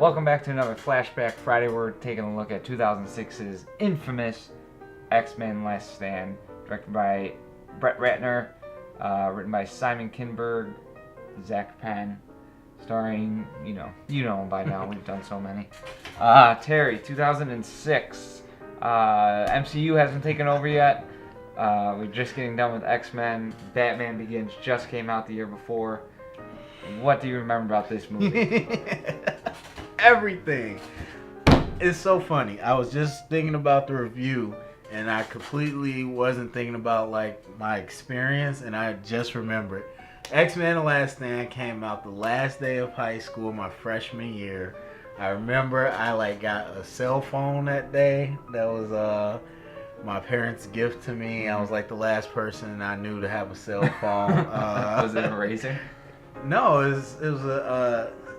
Welcome back to another Flashback Friday. We're taking a look at 2006's infamous X-Men Last Stand, directed by Brett Ratner, written by Simon Kinberg, Zach Penn, starring, you know him by now, we've done so many. Terry, 2006. MCU hasn't taken over yet. We're just getting done with X-Men. Batman Begins just came out the year before. What do you remember about this movie? Everything. It's so funny. I was just thinking about the review, and I completely wasn't thinking about like my experience, and I just remembered. X-Men: The Last Stand came out the last day of high school, my freshman year. I remember I got a cell phone that day. That was my parents' gift to me. I was like the last person I knew to have a cell phone. Was it a Razor? No,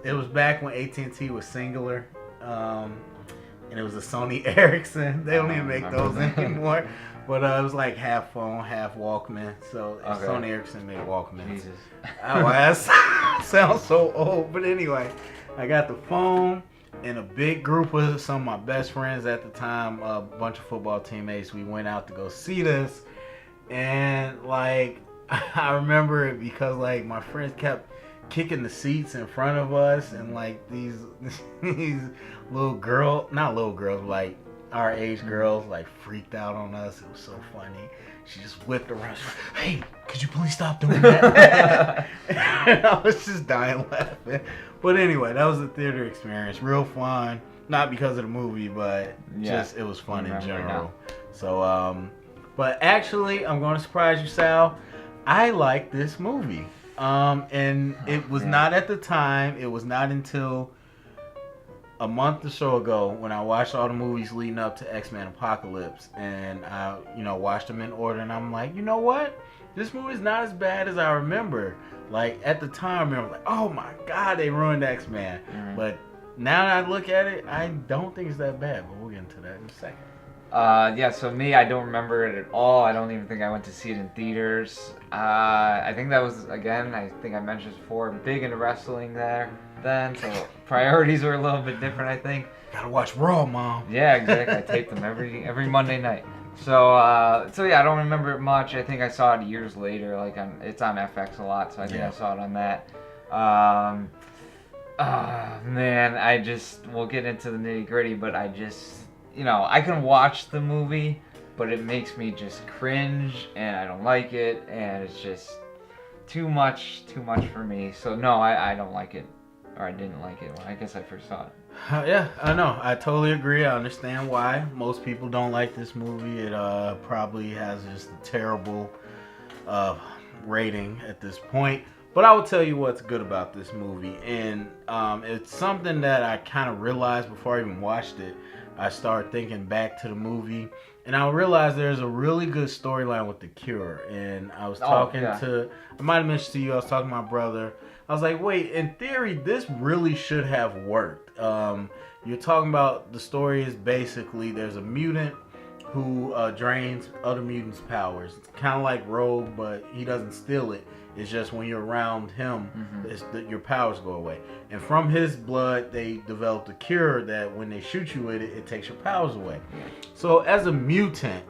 it was back when AT&T was singular, and it was a Sony Ericsson. They don't even make those anymore. But it was like half phone, half Walkman. So okay. Sony Ericsson made Walkmans. Jesus. That sounds so old. But anyway, I got the phone and a big group of some of my best friends at the time, a bunch of football teammates. We went out to go see this. And I remember it because my friends kept kicking the seats in front of us, and these not little girls, our age girls, freaked out on us. It was so funny. She just whipped around. She was like, "Hey, could you please stop doing that?" And I was just dying laughing. But anyway, that was a theater experience. Real fun. Not because of the movie, but just it was fun in general. So, but actually, I'm going to surprise you, Sal. I like this movie. And it was not at the time. It was not until a month or so ago when I watched all the movies leading up to X-Men Apocalypse, and I, watched them in order, and I'm like, you know what? This movie's not as bad as I remember. At the time, I remember oh my God, they ruined X-Men. Mm-hmm. But now that I look at it, I don't think it's that bad. But we'll get into that in a second. So me, I don't remember it at all. I don't even think I went to see it in theaters. I think that was, again, I think I mentioned this before, big into wrestling then, so priorities were a little bit different, I think. Gotta watch Raw, Mom. Yeah, exactly. I taped them every Monday night. So yeah, I don't remember it much. I think I saw it years later. It's on FX a lot, so I think I saw it on that. Man, we'll get into the nitty gritty, but I just, I can watch the movie, but it makes me just cringe, and I don't like it, and it's just too much for me. So no, I don't like it, or I didn't like it when I guess I first saw it. Yeah, I know. I totally agree. I understand why most people don't like this movie. It probably has just a terrible rating at this point. But I will tell you what's good about this movie, and it's something that I kind of realized before I even watched it. I started thinking back to the movie, and I realized there's a really good storyline with the Cure. And I was talking I might have mentioned to you, I was talking to my brother. I was like, wait, in theory, this really should have worked. You're talking about the story is basically there's a mutant who drains other mutants' powers. It's kind of like Rogue, but he doesn't steal it. It's just when you're around him, your powers go away. And from his blood, they developed a cure that when they shoot you with it, it takes your powers away. So as a mutant,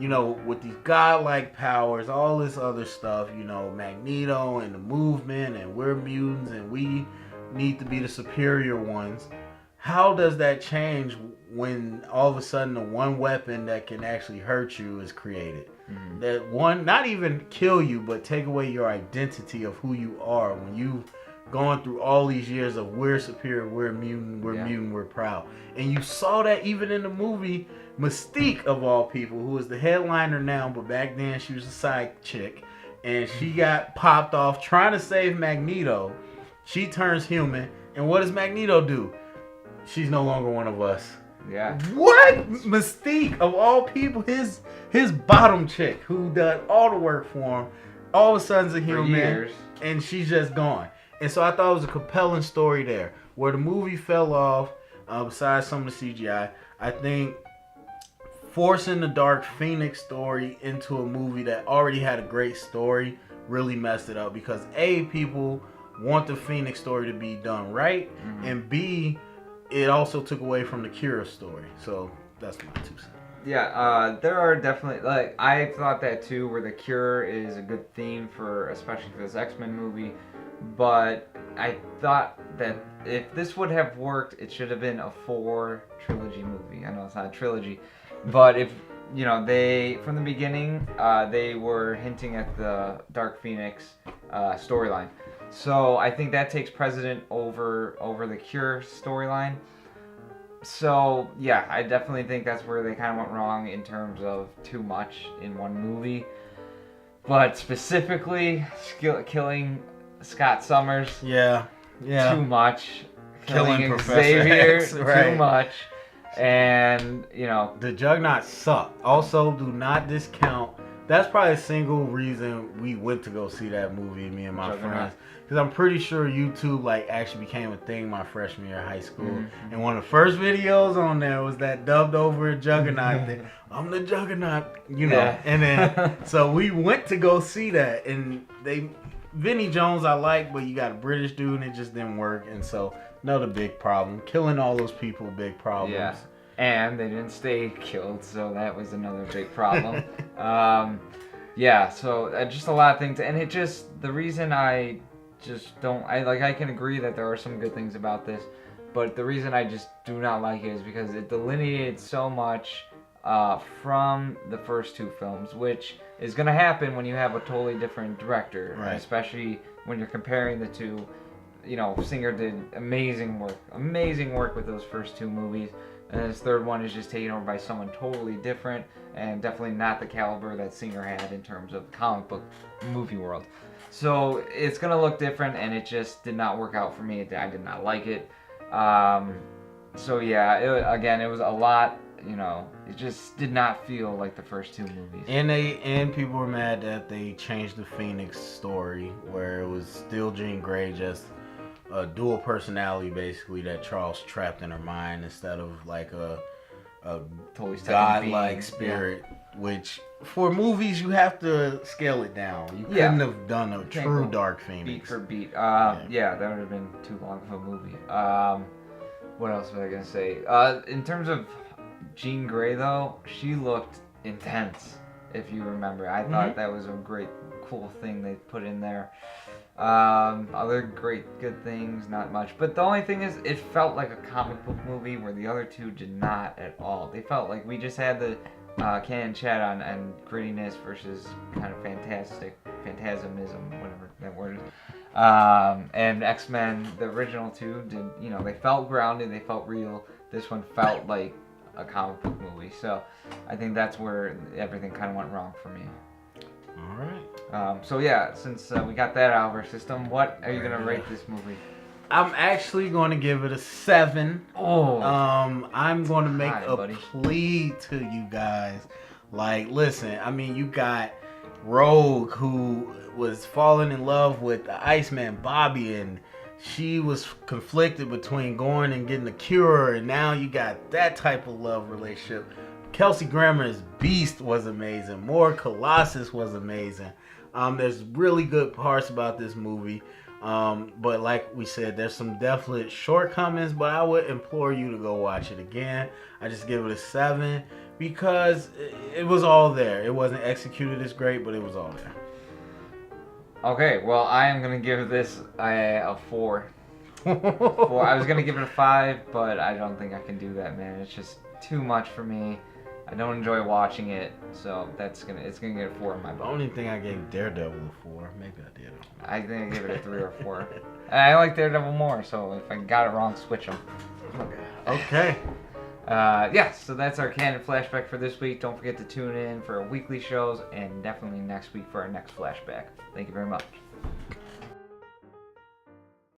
with these godlike powers, all this other stuff, Magneto and the movement, and we're mutants and we need to be the superior ones. How does that change when all of a sudden the one weapon that can actually hurt you is created? Mm-hmm. That one, not even kill you, but take away your identity of who you are when you've gone through all these years of we're superior, we're mutant, we're proud. And you saw that even in the movie Mystique, of all people, who is the headliner now, but back then she was a side chick, and she got popped off trying to save Magneto. She turns human, and what does Magneto do? She's no longer one of us. Yeah. What? Mystique, of all people, his bottom chick who done all the work for him, all of a sudden's a human, and she's just gone. And so I thought it was a compelling story there. Where the movie fell off, besides some of the CGI, I think forcing the Dark Phoenix story into a movie that already had a great story really messed it up. Because A, people want the Phoenix story to be done right, and B, it also took away from the Cure story. So that's my 2 cents. Yeah, there are definitely, like, I thought that too, where the Cure is a good theme for, especially for this X-Men movie, but I thought that if this would have worked, it should have been a 4 trilogy movie. I know it's not a trilogy, but if, you know, they, from the beginning, they were hinting at the Dark Phoenix storyline. So I think that takes precedent over the Cure storyline. So, yeah, I definitely think that's where they kind of went wrong in terms of too much in one movie. But specifically, killing Scott Summers. Yeah. Too much. Killing Professor Xavier. X, right. Too much. And, you know. The Juggernaut sucked. Also, do not discount. That's probably a single reason we went to go see that movie, me and my friends. Because I'm pretty sure YouTube like actually became a thing my freshman year of high school. Mm-hmm. And one of the first videos on there was that dubbed over Juggernaut thing. I'm the Juggernaut, you know. Yeah. And then, so we went to go see that. And Vinnie Jones I like, but you got a British dude and it just didn't work. And so, another big problem. Killing all those people, big problems. Yeah. And they didn't stay killed, so that was another big problem. Yeah, so just a lot of things. And it just, the reason I just don't, I can agree that there are some good things about this, but the reason I just do not like it is because it delineated so much from the first 2 films, which is going to happen when you have a totally different director, right. Especially when you're comparing the 2. You know, Singer did amazing work with those first 2 movies, and this third one is just taken over by someone totally different, and definitely not the caliber that Singer had in terms of comic book movie world. So it's gonna look different, and it just did not work out for me. I did not like it. So yeah, it was a lot. You know, it just did not feel like the first 2 movies. And people were mad that they changed the Phoenix story, where it was still Jean Grey, just a dual personality basically that Charles trapped in her mind instead of like a totally godlike spirit, which for movies you have to scale it down. You couldn't have done a true Dark Phoenix. Beat for beat. That would have been too long of a movie. What else was I going to say? In terms of Jean Grey though, she looked intense, if you remember. I thought that was a great, cool thing they put in there. Other good things, not much. But the only thing is, it felt like a comic book movie where the other 2 did not at all. They felt like we just had the canon chat on and grittiness versus kind of phantasmism, whatever that word is. And X-Men, the original 2, did, you know, they felt grounded, they felt real. This one felt like a comic book movie. So I think that's where everything kind of went wrong for me. All right. So yeah, since we got that out of our system, what are you gonna rate this movie? I'm actually going to give it a 7. Oh. I'm going to make a plea to you guys. Like, listen, I mean, you got Rogue, who was falling in love with the Iceman Bobby, and she was conflicted between going and getting the cure, and now you got that type of love relationship. Kelsey Grammer's Beast was amazing. More Colossus was amazing. There's really good parts about this movie. But like we said, there's some definite shortcomings, but I would implore you to go watch it again. I just give it a 7 because it was all there. It wasn't executed as great, but it was all there. Okay, well, I am going to give this a 4. 4. I was going to give it a 5, but I don't think I can do that, man. It's just too much for me. I don't enjoy watching it, so it's gonna get a 4 in my book. The only thing I gave Daredevil a 4, maybe I did. I think I gave it a 3 or 4. And I like Daredevil more, so if I got it wrong, switch them. Okay. So that's our canon flashback for this week. Don't forget to tune in for our weekly shows, and definitely next week for our next flashback. Thank you very much.